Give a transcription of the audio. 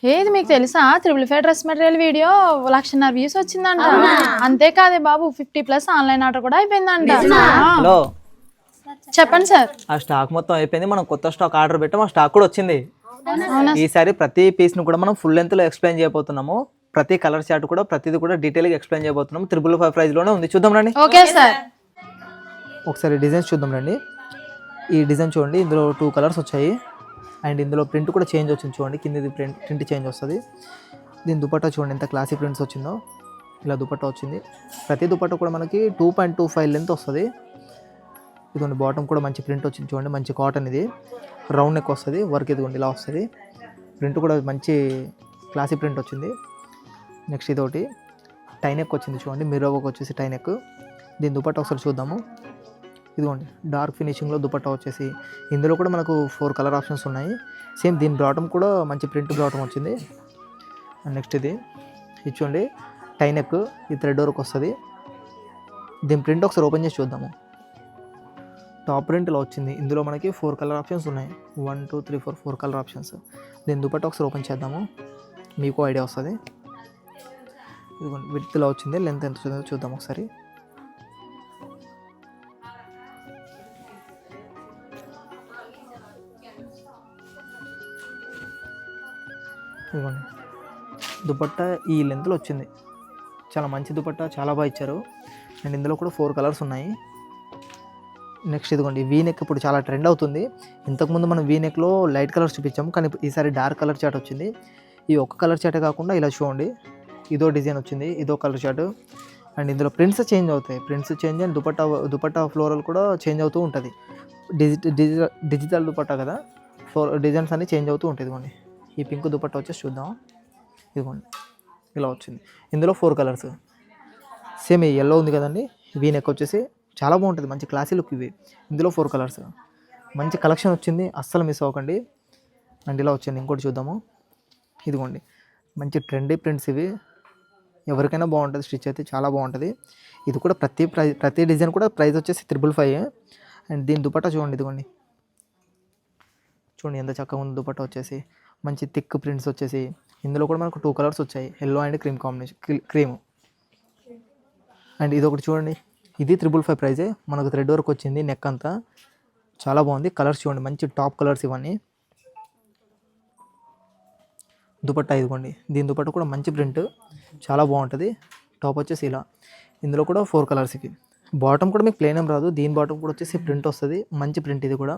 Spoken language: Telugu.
ఏది మీకు తెలుసా 555 డ్రెస్ మెటీరియల్ వీడియో 1,00,000 వ్యూస్ వచ్చిందంట. అంతేకాదే బాబు 50+ ఆన్లైన్ ఆర్డర్ కూడా అయిపోయిందంట. హలో చెప్పండి సార్. ఆ స్టాక్ మొత్తం అయిపోయింది. మనం కొత్త స్టాక్ ఆర్డర్ పెట్టాం. ఆ స్టాక్ కూడా వచ్చింది. ఈసారి ప్రతి పీస్ ను కూడా మనం ఫుల్ లెంత్ లో ఎక్స్ప్లెయిన్ చేయబోతున్నాము. ప్రతి కలర్ చార్ట్ కూడా ప్రతిది కూడా డీటెయిల్ గా ఎక్స్ప్లెయిన్ చేయబోతున్నాము. 555 ప్రైస్ లోనే ఉంది. చూద్దాం రండి. Okay sir. ఒకసారి డిజైన్స్ చూద్దాం రండి. ఈ డిజైన్ చూడండి, ఇందులో 2 కలర్స్ వచ్చాయి. అండ్ ఇందులో ప్రింట్ కూడా చేంజ్ వచ్చింది. చూడండి, కిందది ప్రింట్ చేంజ్ వస్తుంది. దీని దుపట్టా చూడండి ఎంత క్లాసీ ప్రింట్స్ వచ్చిందో. ఇలా దుపట్టా వచ్చింది. ప్రతి దుపట్టా కూడా మనకి 2.25 లెంత్ వస్తుంది. ఇదిగోండి, బాటమ్ కూడా మంచి ప్రింట్ వచ్చింది. చూడండి, మంచి కాటన్, ఇది రౌండ్ నెక్ వస్తుంది. వర్క్ ఇదిగోండి ఇలా వస్తుంది. ప్రింట్ కూడా మంచి క్లాసీ ప్రింట్ వచ్చింది. నెక్స్ట్ ఇదొకటి టై నెక్ వచ్చింది. చూడండి, మిర్రర్ వర్క్ వచ్చేసి టై నెక్. దీని దుపట్టా ఒకసారి చూద్దాము. ఇదిగోండి, డార్క్ ఫినిషింగ్లో దుపట్టా వచ్చేసి ఇందులో కూడా మనకు 4 కలర్ ఆప్షన్స్ ఉన్నాయి. సేమ్ దీని బాటమ్ కూడా మంచి ప్రింట్ బాటమ్ వచ్చింది. అండ్ నెక్స్ట్ ఇది చూడండి, టై నెక్, ఈ థ్రెడ్ వర్క్ వస్తుంది. దీని ప్రింట్ ఒకసారి ఓపెన్ చేసి చూద్దాము. టాప్ ప్రింట్ ఇలా వచ్చింది. ఇందులో మనకి 4 కలర్ ఆప్షన్స్ ఉన్నాయి. 1 2 3 4 కలర్ ఆప్షన్స్. దీని దుపట్టా ఒకసారి ఓపెన్ చేద్దాము, మీకు ఐడియా వస్తుంది. ఇదిగోండి, విడ్త్ ఇలా వచ్చింది. లెంత్ ఎంత వచ్చిందో చూద్దాం ఒకసారి. ఇదిగోండి, దుపట్టా ఈ లెంత్లో వచ్చింది. చాలా మంచి దుపట్టా, చాలా బాగా ఇచ్చారు. అండ్ ఇందులో కూడా 4 కలర్స్ ఉన్నాయి. నెక్స్ట్ ఇదిగోండి, వీ నెక్ ఇప్పుడు చాలా ట్రెండ్ అవుతుంది. ఇంతకుముందు మనం వీ నెక్లో లైట్ కలర్స్ చూపించాము, కానీ ఈసారి డార్క్ కలర్ చాట్ వచ్చింది. ఈ ఒక్క కలర్ చాటే కాకుండా ఇలా చూడండి, ఇదో డిజైన్ వచ్చింది, ఇదో కలర్ చాట్. అండ్ ఇందులో ప్రింట్స్ చేంజ్ అవుతాయి. Prints change and dupatta floral కూడా చేంజ్ అవుతూ ఉంటుంది. డిజిటల్ దుపట్టా కదా, డిజైన్స్ అన్నీ చేంజ్ అవుతూ ఉంటాయి. ఇదిగోండి, ఈ పింక్ దుపట్టా వచ్చేసి చూద్దాం. ఇదిగోండి ఇలా వచ్చింది. ఇందులో 4 కలర్స్. సేమ్ ఎల్లో ఉంది కదండి, వీ నెక్ వచ్చేసి చాలా బాగుంటుంది. మంచి క్లాసీ లుక్ ఇవి. ఇందులో 4 కలర్స్. మంచి కలెక్షన్ వచ్చింది, అస్సలు మిస్ అవ్వకండి. అండ్ ఇలా వచ్చింది. ఇంకోటి చూద్దాము. ఇదిగోండి, మంచి ట్రెండీ ప్రింట్స్ ఇవి. ఎవరికైనా బాగుంటుంది, స్టిచ్ అయితే చాలా బాగుంటుంది. ఇది కూడా ప్రతి డిజైన్ కూడా ప్రైస్ వచ్చేసి 555. అండ్ దీని దుపట్టా చూడండి, ఇదిగోండి చూడండి ఎంత చక్కగా ఉంది దుపట్టా వచ్చేసి. మంచి థిక్ ప్రింట్స్ వచ్చేసి ఇందులో కూడా మనకు 2 కలర్స్ వచ్చాయి, yellow and cream combination, cream. And ఇది ఒకటి చూడండి, ఇది 555 ప్రైజే. మనకు థ్రెడ్ వర్క్ వచ్చింది, నెక్ అంతా చాలా బాగుంది. కలర్స్ చూడండి, మంచి టాప్ కలర్స్ ఇవన్నీ. దుపట్టా ఇదిగోండి, దీని దుపట్టా కూడా మంచి ప్రింట్, చాలా బాగుంటుంది. టాప్ వచ్చేసి ఇలా. ఇందులో కూడా 4 కలర్స్ ఇవి. బాటమ్ కూడా మీకు ప్లేన్ ఏం రాదు. దీని బాటమ్ కూడా వచ్చేసి ప్రింట్ వస్తుంది, మంచి ప్రింట్ ఇది కూడా.